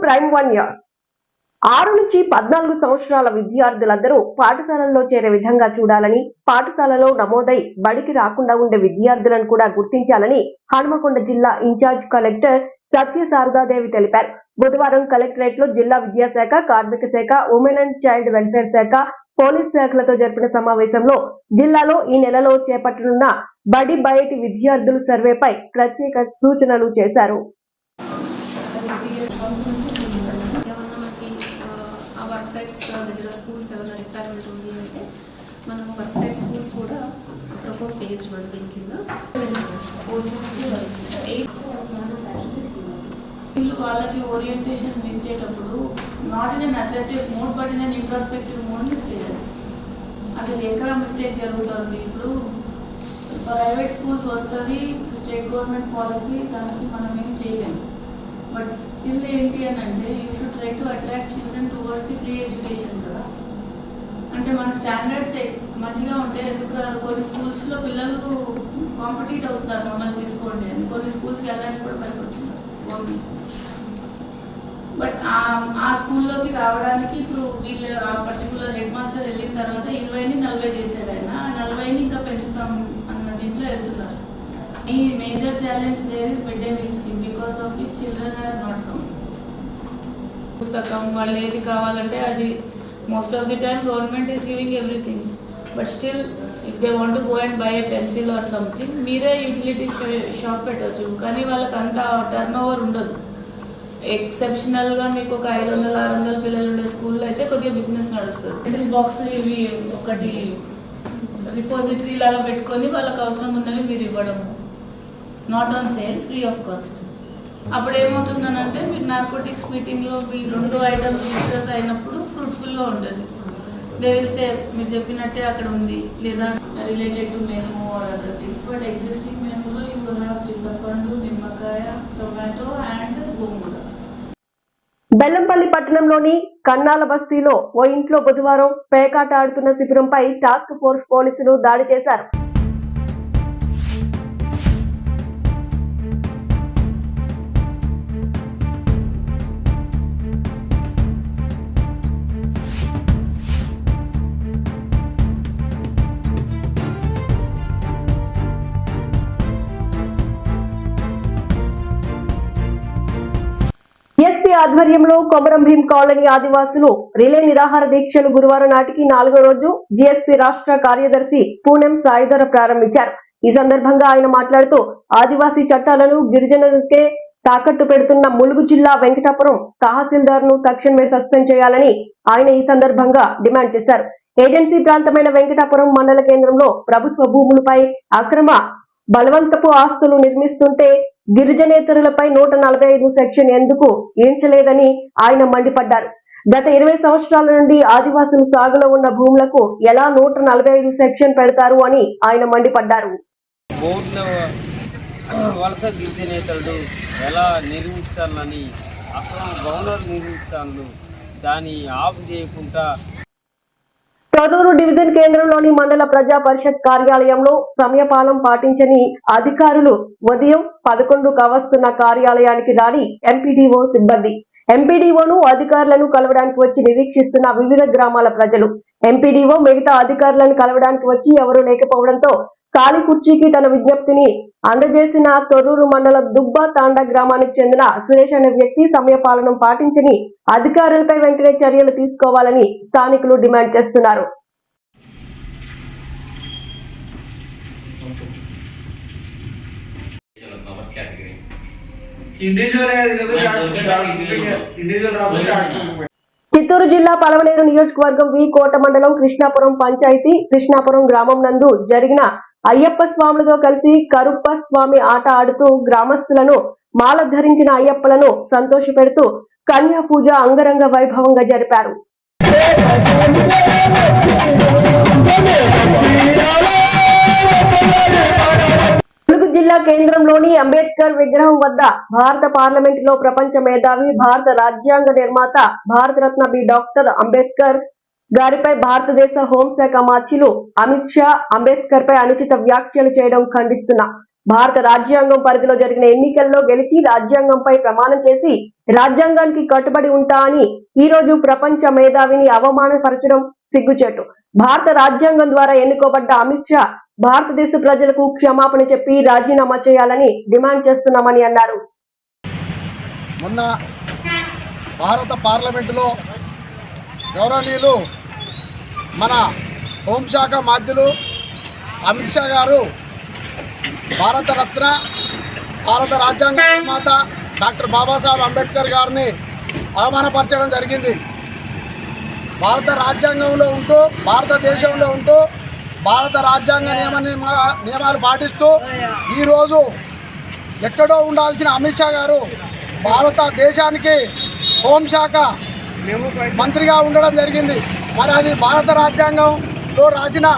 Prime 1 years 6 నుంచి 14 సంవత్సరాల విద్యార్థులందరూ పాఠశాలల్లో చేరే విధంగా చూడాలని, పాఠశాలలో నమోదై బడికి రాకుండా ఉండే విద్యార్థులను కూడా గుర్తించాలని హనుమకొండ జిల్లా ఇన్ఛార్జ్ కలెక్టర్ సత్యశారదాదేవి తెలిపారు. బుధవారం కలెక్టరేట్ లో జిల్లా విద్యాశాఖ, కార్మిక శాఖ, ఉమెన్ అండ్ చైల్డ్ వెల్ఫేర్ శాఖ, పోలీస్ శాఖలతో జరిపిన సమావేశంలో జిల్లాలో ఈ నెలలో చేపట్టనున్న బడి బయటి విద్యార్థుల సర్వేపై ప్రత్యేక సూచనలు చేశారు. వర్క్ సైట్స్ దగ్గర స్కూల్స్ ఏమైనా రిక్వైర్మెంట్ ఉంది అంటే మనం వర్క్ సైట్ స్కూల్స్ కూడా ప్రపోజ్ చేయొచ్చు. మనం దీని కింద వాళ్ళకి ఓరియంటేషన్ ఇచ్చేటప్పుడు not in an acceptive mode but in an introspective mode చేయాలి. అసలు ఎక్కడ మిస్టేక్ జరుగుతుంది? ఇప్పుడు ప్రైవేట్ స్కూల్స్ వస్తుంది, స్టేట్ గవర్నమెంట్ పాలసీ, దానికి మనం ఏం చేయలేము. బట్ స్టిల్ ఏంటి అని అంటే you should try to attract children towards the free education కదా. అంటే మన స్టాండర్డ్స్ మంచిగా ఉంటే ఎందుకు రాదు? కొన్ని స్కూల్స్లో పిల్లలు కాంపిటీట్ అవుతున్నారు మమ్మల్ని తీసుకోండి అని. కొన్ని స్కూల్స్కి వెళ్ళడానికి కూడా భయపడుతున్నారు గవర్నమెంట్ స్కూల్స్. బట్ ఆ స్కూల్లోకి రావడానికి ఇప్పుడు వీళ్ళు ఆ పర్టికులర్ హెడ్ మాస్టర్ వెళ్ళిన తర్వాత 20ని 40 చేశాడు ఆయన. ఆ 40ని ఇంకా పెంచుతాం అన్న దీంట్లో వెళ్తున్నారు. ఈ major challenge there is mid day meal scheme, because of it children are not coming. పుస్తకం వాళ్ళు ఏది కావాలంటే అది most of the time government is giving everything. But still if they want to go and buy a pencil or something, మీరే utility shop పెట్టవచ్చు. కానీ వాళ్ళకి అంత టర్న్ ఓవర్ ఉండదు. ఎక్సెప్షనల్గా మీకు ఒక 500-600 పిల్లలు ఉండే స్కూల్లో అయితే కొద్దిగా బిజినెస్ నడుస్తుంది. పెన్సిల్ బాక్స్ ఇవి ఒకటి రిపోజిటరీ లాగా పెట్టుకొని వాళ్ళకి అవసరం ఉన్నవి మీరు ఇవ్వడము, not on sale, free of cost. అప్పుడు ఏమవుతుందని అంటే మీరు నార్కోటిక్స్ మీటింగ్లో మీ 2 ఐటమ్స్ డిస్కస్ అయినప్పుడు ఫ్రూట్ఫుల్గా ఉంటుంది. దే విల్ సే మీరు చెప్పినట్టే అక్కడ ఉంది, లేదా related to menu or other things. But existing మెనూలో యూ హ్యావ్ చింతపండు, నిమ్మకాయ, టొమాటో అండ్ గోంగూర. బెల్లంపల్లి పట్టణంలోని కన్నాల బస్తీలో ఓ ఇంట్లో బుధవారం పేకాట ఆడుతున్న శిబిరంపై టాస్క్ ఫోర్స్ పోలీసులు దాడి చేశారు. ఎస్పీ ఆధ్వర్యంలో కొమరం భీం కాలనీ ఆదివాసులు రిలే నిరాహార దీక్షలు గురువారం నాటికి 4వ రోజు జీఎస్పీ రాష్ట్ర కార్యదర్శి పూణెం సాయిధర ప్రారంభించారు. ఈ సందర్భంగా ఆయన మాట్లాడుతూ ఆదివాసీ చట్టాలను గిరిజనులకే తాకట్టు పెడుతున్న ములుగు జిల్లా వెంకటాపురం తహసీల్దార్ ను తక్షణమే సస్పెండ్ చేయాలని ఆయన ఈ సందర్భంగా డిమాండ్ చేశారు. ఏజెన్సీ ప్రాంతమైన వెంకటాపురం మండల కేంద్రంలో ప్రభుత్వ భూములపై అక్రమ బలవంతపు ఆస్తులు నిర్మిస్తుంటే గిరిజనేతరులపై 145 సెక్షన్ ఎందుకు ఏంచలేదని ఆయన మండిపడ్డారు. గత 20 సంవత్సరాల నుండి ఆదివాసులు సాగులో ఉన్న భూములకు ఎలా 145 సెక్షన్ పెడతారు అని ఆయన మండిపడ్డారు. వలస గిరిజనేతలు ఎలా నిర్మించాలని అక్రమ భవనాలు నిర్మిస్తాను, దాన్ని ఆఫ్ చేయకుండా తొర్రూరు డివిజన్ కేంద్రంలోని మండల ప్రజా పరిషత్ కార్యాలయంలో సమయపాలన పాటించని అధికారులు ఉదయం 11కు వస్తున్న కార్యాలయానికి రాని ఎంపీడీఓ సిబ్బంది. ఎంపీడీఓను అధికారులను కలవడానికి వచ్చి నిరీక్షిస్తున్న వివిధ గ్రామాల ప్రజలు. ఎంపీడీఓ మిగతా అధికారులను కలవడానికి వచ్చి ఎవరూ లేకపోవడంతో ఖాళీ కుర్చీకి తన విజ్ఞప్తిని అందజేసిన తొర్రూరు మండలం దుబ్బా తాండా గ్రామానికి చెందిన సురేష్ అనే వ్యక్తి సమయపాలన పాటించని అధికారులపై వెంటనే చర్యలు తీసుకోవాలని స్థానికులు డిమాండ్ చేస్తున్నారు. చిత్తూరు జిల్లా పలమనేరు నియోజకవర్గం వి కోట మండలం కృష్ణాపురం పంచాయతీ కృష్ణాపురం గ్రామం నందు జరిగిన అయ్యప్ప స్వాములతో కలిసి కరుప్ప స్వామి ఆట ఆడుతూ గ్రామస్తులను మాల ధరించిన అయ్యప్పలను సంతోషపెడుతూ కన్యా పూజ అంగరంగ వైభవంగా జరిపారు. ములుగు జిల్లా కేంద్రంలోని అంబేద్కర్ విగ్రహం వద్ద భారత పార్లమెంట్ లో ప్రపంచ మేధావి, భారత రాజ్యాంగ నిర్మాత, భారతరత్న బి డాక్టర్ అంబేద్కర్ గారిపై భారతదేశ హోంశాఖ మంత్రులు అమిత్ షా అంబేద్కర్ పై అనుచిత వ్యాఖ్యలు చేయడం ఖండిస్తున్నా భారత రాజ్యాంగం పరిధిలో జరిగిన ఎన్నికల్లో గెలిచి రాజ్యాంగంపై ప్రమాణం చేసి రాజ్యాంగానికి కట్టుబడి ఉంటా అని ఈ రోజు ప్రపంచ మేధావిని అవమానపరచడం సిగ్గుచేటు. భారత రాజ్యాంగం ద్వారా ఎన్నుకోబడ్డ అమిత్ షా భారతదేశ ప్రజలకు క్షమాపణ చెప్పి రాజీనామా చేయాలని డిమాండ్ చేస్తున్నామని అన్నారు. మొన్న భారత పార్లమెంటులో గౌరవనీయులు మన హోంశాఖ మంత్రులు అమిత్ షా గారు భారత రత్న భారత రాజ్యాంగ నిర్మాత డాక్టర్ బాబాసాహెబ్ అంబేద్కర్ గారిని అవమానపరచడం జరిగింది. భారత రాజ్యాంగంలో ఉంటూ భారతదేశంలో ఉంటూ భారత రాజ్యాంగ నియమాలు పాటిస్తూ ఈరోజు ఎక్కడో ఉండాల్సిన అమిత్ షా గారు భారతదేశానికి హోంశాఖ మంత్రిగా ఉండడం జరిగింది. మరి అది భారత రాజ్యాంగంలో రాసిన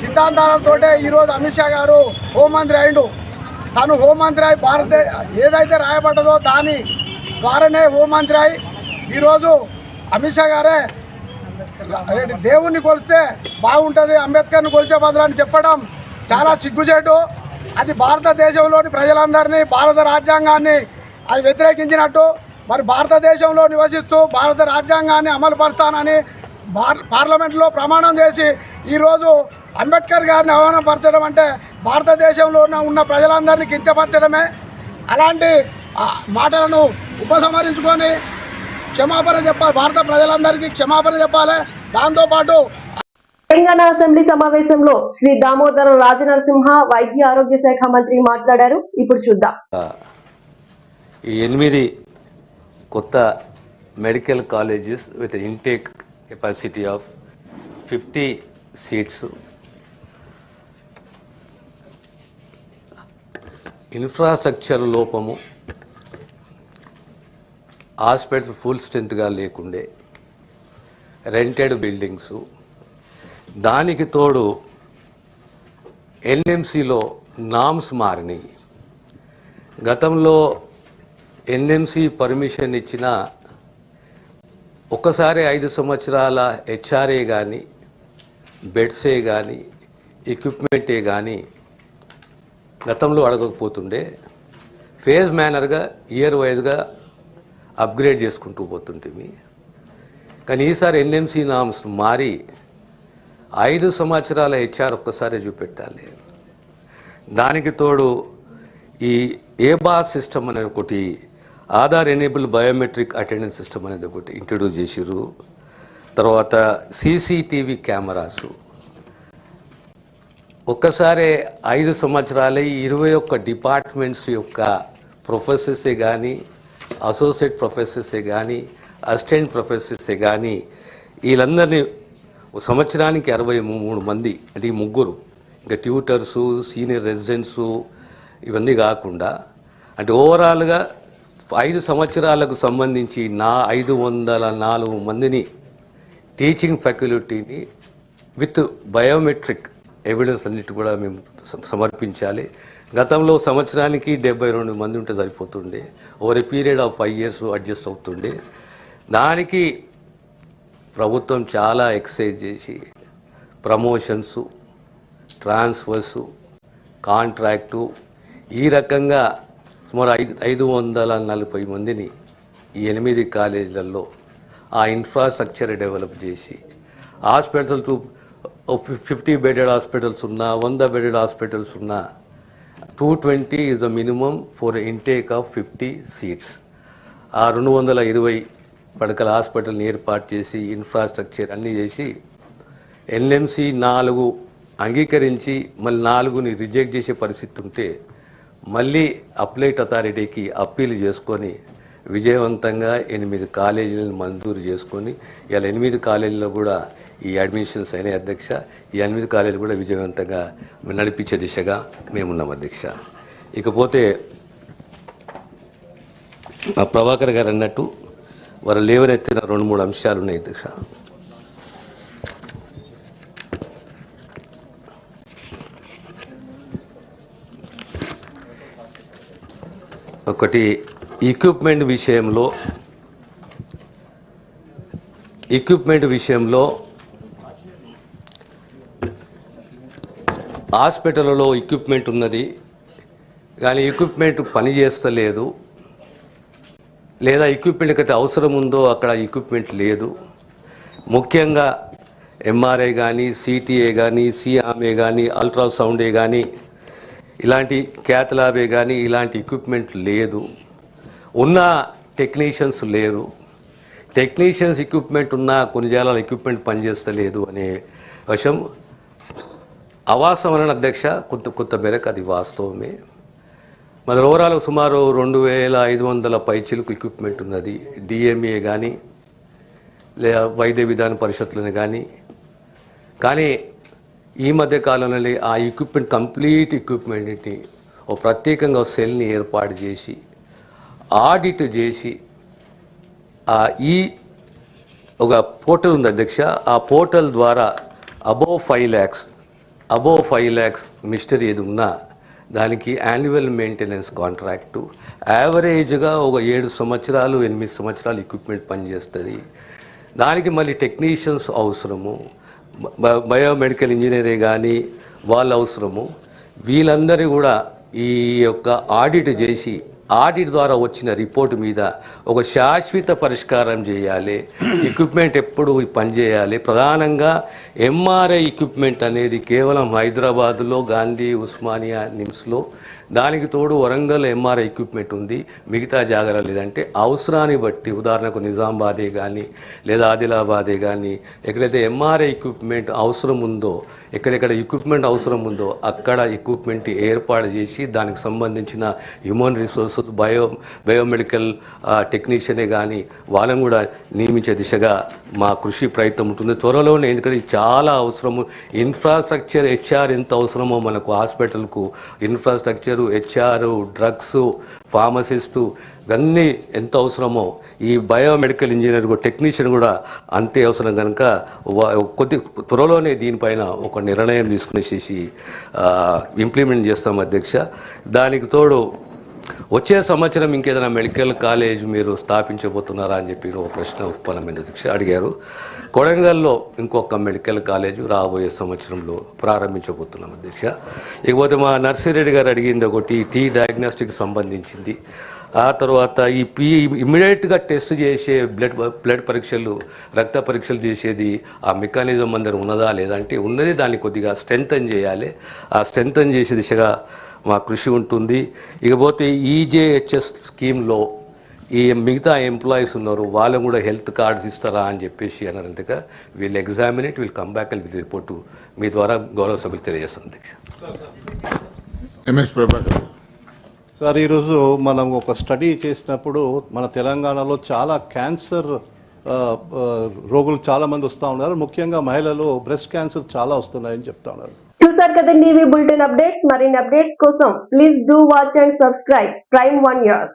సిద్ధాంతాలతోటే ఈరోజు అమిత్ షా గారు హోంమంత్రి అయిండు. తను హోంమంత్రి అయి ఏదైతే రాయబడ్డదో దాని ద్వారానే హోంమంత్రి అయి ఈరోజు అమిత్ షా గారే దేవుణ్ణి కొలిస్తే బాగుంటుంది, అంబేద్కర్ని కొలిచే బదులు అని చెప్పడం చాలా సిగ్గుచేటు. అది భారతదేశంలోని ప్రజలందరినీ భారత రాజ్యాంగాన్ని అది వ్యతిరేకించినట్టు. మరి భారతదేశంలో నివసిస్తూ భారత రాజ్యాంగాన్ని అమలు పరుస్తానని పార్లమెంట్లో ప్రమాణం చేసి ఈరోజు అంబేద్కర్ గారిని అవమానపరచడం అంటే భారతదేశంలో ఉన్న ప్రజలందరినీ కించపరచడమే. అలాంటి మాటలను ఉపసంహరించుకొని క్షమాపణ చెప్పాలి, భారత ప్రజలందరికీ క్షమాపణ చెప్పాలి. దాంతోపాటు తెలంగాణ అసెంబ్లీ సమావేశంలో శ్రీ దామోదర రాజనరసింహ వైద్య ఆరోగ్య శాఖ మంత్రి మాట్లాడారు. ఇప్పుడు చూద్దాం. ఈ 8 కొత్త medical colleges with intake capacity of 50 seats, infrastructure లోపము, హాస్పిటల్ ఫుల్ స్ట్రెంత్గా లేకుండే, రెంటెడ్ బిల్డింగ్స్, దానికి తోడు ఎన్ఎంసీలో నామ్స్ మారినాయి. గతంలో ఎన్ఎంసీ పర్మిషన్ ఇచ్చిన ఒక్కసారి 5 సంవత్సరాల హెచ్ఆర్ఏ కానీ బెడ్సే కానీ ఎక్విప్మెంటే కానీ గతంలో అడగకపోతుండే, ఫేజ్ మేనర్గా ఇయర్ వైజ్గా అప్గ్రేడ్ చేసుకుంటూ పోతుంటుంది. కానీ ఈసారి ఎన్ఎంసీ నామ్స్ మారి 5 సంవత్సరాల హెచ్ఆర్ ఒక్కసారి చూపెట్టాలి. దానికి తోడు ఈ ఏబార్ సిస్టమ్ అనేది ఒకటి, Aadhaar enable biometric attendance system అనేది ఒకటి ఇంట్రడ్యూస్ చేసిర్రు. తర్వాత సీసీటీవీ కెమెరాసు ఒక్కసారి 5 సంవత్సరాలే 21 డిపార్ట్మెంట్స్ యొక్క ప్రొఫెసర్సే కానీ అసోసియేట్ ప్రొఫెసర్సే కానీ అసిస్టెంట్ ప్రొఫెసర్సే కానీ వీళ్ళందరినీ సంవత్సరానికి 63 మంది, అంటే ఈ 3, ఇంకా ట్యూటర్సు, సీనియర్ రెసిడెంట్సు ఇవన్నీ కాకుండా అంటే ఓవరాల్గా 5 సంవత్సరాలకు సంబంధించి 504 మందిని టీచింగ్ ఫ్యాకల్టీని విత్ బయోమెట్రిక్ ఎవిడెన్స్ అన్నిటి కూడా మేము సమర్పించాలి. గతంలో సంవత్సరానికి 72 మంది ఉంటే సరిపోతుండే, over a period of 5 years adjust అవుతుండే. దానికి ప్రభుత్వం చాలా ఎక్సైజ్ చేసి ప్రమోషన్సు, ట్రాన్స్ఫర్సు, కాంట్రాక్టు ఈ రకంగా సుమారు 540 మందిని ఈ 8 కాలేజీలలో ఆ ఇన్ఫ్రాస్ట్రక్చర్ డెవలప్ చేసి హాస్పిటల్ 50 బెడెడ్ హాస్పిటల్స్ ఉన్నా, 100 బెడెడ్ హాస్పిటల్స్ ఉన్నా 220 is the minimum for intake of 50 seats. ఆ 220 పడకల హాస్పిటల్ని ఏర్పాటు చేసి ఇన్ఫ్రాస్ట్రక్చర్ అన్నీ చేసి ఎన్ఎంసీ 4 అంగీకరించి మళ్ళీ 4ని రిజెక్ట్ చేసే పరిస్థితి ఉంటే మళ్ళీ అప్లైట్ అథారిటీకి అప్పీల్ చేసుకొని విజయవంతంగా 8 కాలేజీలను మంజూరు చేసుకొని ఇలా 8 కాలేజీలో కూడా ఈ అడ్మిషన్స్ అయినాయి అధ్యక్ష. ఈ 8 కాలేజీలు కూడా విజయవంతంగా నడిపించే దిశగా మేమున్నాం అధ్యక్ష. ఇకపోతే మా ప్రభాకర్ గారు అన్నట్టు వారు లేవనెత్తిన 2-3 అంశాలు ఉన్నాయి అధ్యక్ష. ఒకటి ఎక్విప్మెంట్ విషయంలో హాస్పిటల్లో ఎక్విప్మెంట్ ఉన్నది, కానీ ఎక్విప్మెంట్ పనిచేస్తలేదు, లేదా ఎక్విప్మెంట్ ఎక్కడైతే అవసరం ఉందో అక్కడ ఎక్విప్మెంట్ లేదు. ముఖ్యంగా ఎంఆర్ఐ కానీ, సిటీఏ కానీ, సిఆర్ఏ కానీ, అల్ట్రాసౌండే కానీ, ఇలాంటి క్యాథ్లాబే కానీ ఇలాంటి ఎక్విప్మెంట్ లేదు. ఉన్న టెక్నీషియన్స్ లేరు. టెక్నీషియన్స్ ఎక్విప్మెంట్ ఉన్నా కొన్ని జాగాల ఎక్విప్మెంట్ పనిచేస్తలేదు అనే విషయం అవాస్తవం అధ్యక్ష. కొంత మేరకు అది వాస్తవమే. మన ఓవరాల్ సుమారు 2500 పైచిలకు ఎక్విప్మెంట్ ఉన్నది. డిఎంఏ కానీ లేదా వైద్య విధాన పరిషత్తులను కానీ ఈ మధ్య కాలంలో ఆ ఎక్విప్మెంట్ కంప్లీట్ ఎక్విప్మెంట్ని ఒక ప్రత్యేకంగా సెల్ని ఏర్పాటు చేసి ఆడిట్ చేసి ఈ ఒక పోర్టల్ ఉంది అధ్యక్ష. ఆ పోర్టల్ ద్వారా అబోవ్ 5 lakhs మిస్టరీ ఏది ఉన్నా దానికి యాన్యువల్ మెయింటెనెన్స్ కాంట్రాక్టు యావరేజ్గా ఒక 7 సంవత్సరాలు 8 సంవత్సరాలు ఎక్విప్మెంట్ పనిచేస్తుంది. దానికి మళ్ళీ టెక్నీషియన్స్ అవసరము, బయోమెడికల్ ఇంజనీరే కానీ వాళ్ళు అవసరము. వీళ్ళందరూ కూడా ఈ యొక్క ఆడిట్ చేసి ఆడిట్ ద్వారా వచ్చిన రిపోర్టు మీద ఒక శాశ్వత పరిష్కారం చేయాలి. ఎక్విప్మెంట్ ఎప్పుడు పనిచేయాలి. ప్రధానంగా ఎంఆర్ఐ ఎక్విప్మెంట్ అనేది కేవలం హైదరాబాదులో గాంధీ ఉస్మానియా నిమ్స్లో, దానికి తోడు వరంగల్ ఎంఆర్ఐ ఎక్విప్మెంట్ ఉంది, మిగతా జాగ్రత్త లేదంటే అవసరాన్ని బట్టి ఉదాహరణకు నిజామాబాదే కానీ లేదా ఆదిలాబాదే కానీ ఎక్కడైతే ఎంఆర్ఐ ఎక్విప్మెంట్ అవసరం ఉందో, ఎక్కడెక్కడ ఎక్విప్మెంట్ అవసరం ఉందో అక్కడ ఎక్విప్మెంట్ ఏర్పాటు చేసి దానికి సంబంధించిన హ్యూమన్ రిసోర్సెస్ బయోమెడికల్ టెక్నీషియనే కానీ వాళ్ళని కూడా నియమించే దిశగా మా కృషి ప్రయత్నం ఉంటుంది త్వరలోనే. ఎందుకంటే ఇది చాలా అవసరము. ఇన్ఫ్రాస్ట్రక్చర్ హెచ్ఆర్ ఎంత అవసరమో మనకు హాస్పిటల్కు ఇన్ఫ్రాస్ట్రక్చరు, హెచ్ఆర్, డ్రగ్స్, ఫార్మసిస్టు ఇవన్నీ ఎంత అవసరమో ఈ బయోమెడికల్ ఇంజనీర్ టెక్నీషియన్ కూడా అంతే అవసరం కనుక కొద్ది త్వరలోనే దీనిపైన ఒక నిర్ణయం తీసుకునేసి ఇంప్లిమెంట్ చేస్తాం అధ్యక్ష. దానికి తోడు వచ్చే సంవత్సరం ఇంకేదైనా మెడికల్ కాలేజ్ మీరు స్థాపించబోతున్నారా అని చెప్పి ఒక ప్రశ్న ఉత్పన్నమైన అధ్యక్ష అడిగారు. కొడంగల్లో ఇంకొక మెడికల్ కాలేజ్ రాబోయే సంవత్సరంలో ప్రారంభించబోతున్నాం అధ్యక్ష. ఇకపోతే మా నర్సిరెడ్డి గారు అడిగింది ఒకటి టీ డయాగ్నోస్టిక్ సంబంధించింది. ఆ తర్వాత ఈ ఇమ్మీడియట్గా టెస్ట్ చేసే బ్లడ్ పరీక్షలు, రక్త పరీక్షలు చేసేది ఆ మెకానిజం అందరూ ఉన్నదా లేదంటే ఉన్నది. దాన్ని కొద్దిగా స్ట్రెంథన్ చేయాలి. ఆ స్ట్రెంథన్ చేసే దిశగా మా కృషి ఉంటుంది. ఇకపోతే ఈజేహెచ్ఎస్ స్కీమ్లో ఈ మిగతా ఎంప్లాయీస్ ఉన్నారు, వాళ్ళకు కూడా హెల్త్ కార్డ్స్ ఇస్తారా అని చెప్పేసి అన్నారంటగా వీళ్ళు ఎగ్జామినేట్ వీళ్ళు come back and will report మీ ద్వారా గౌరవ సభ్యులు తెలియజేస్తాను అధ్యక్ష. ఎంఎస్ ప్రభాకర్ సార్, ఈరోజు మనం ఒక స్టడీ చేసినప్పుడు మన తెలంగాణలో చాలా క్యాన్సర్ రోగులు చాలామంది వస్తూ ఉన్నారు. ముఖ్యంగా మహిళలు బ్రెస్ట్ క్యాన్సర్ చాలా వస్తున్నాయని చెప్తా ఉన్నారు. చూసారు కదండి ఇవి బులెటిన్ అప్డేట్స్. మరిన్ని అప్డేట్స్ కోసం please do watch and subscribe Prime 1 Years.